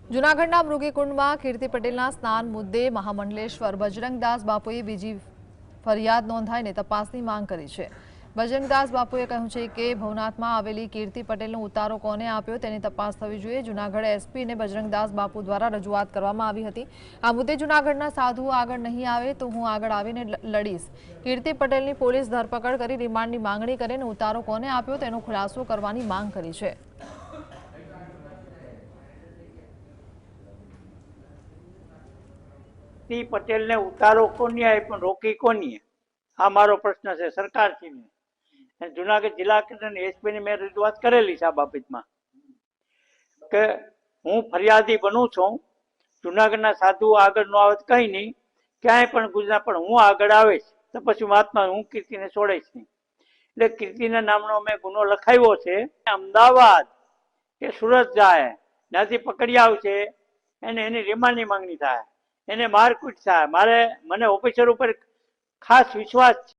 જૂનાગઢના મૃગીકુંડમાં કીર્તિ પટેલના સ્નાન મુદ્દે મહામંડલેશ્વર બજરંગદાસ બાપુએ બીજી ફરિયાદ નોંધાઈને તપાસની માંગ કરી છે। બજરંગદાસ બાપુએ કહ્યું છે કે ભવનાથમાં આવેલી કીર્તિ પટેલનો ઉતારો કોને આપ્યો તેની તપાસ થવી જોઈએ। જૂનાગઢ એસપીને બજરંગદાસ બાપુ દ્વારા રજૂઆત કરવામાં આવી હતી। આ મુદ્દે જૂનાગઢના સાધુઓ આગળ નહીં આવે તો હું આગળ આવીને લડીશ। કીર્તિ પટેલની પોલીસ ધરપકડ કરી રિમાન્ડની માંગણી કરીને ઉતારો કોને આપ્યો તેનો ખુલાસો કરવાની માંગ કરી છે। पटेल ने उतारो कोनी आई पण रोकी कोनी आ मारो प्रश्न है सरकार ने। जूनागढ़ जिला एसपी ने मैं रजूआत करेली आ बाबत में के हूँ फरियादी बनू छू। जूनागढ़ साधु आगे न आवे कहीं नहीं क्या पण गुजरात पण हूँ आगे आवे तो पछी महात्मा हूँ कीर्ति ने छोड़ीश नहीं। એટલે કીર્તિના નામનો મેં ગુનો લખાવ્યો છે। અમદાવાદ કે સુરત જાય ત્યાંથી પકડી આવશે એને એની રિમાન્ડની માંગણી થાય, એને મારકૂટ થાય। મને ઓફિસર ઉપર ખાસ વિશ્વાસ છે।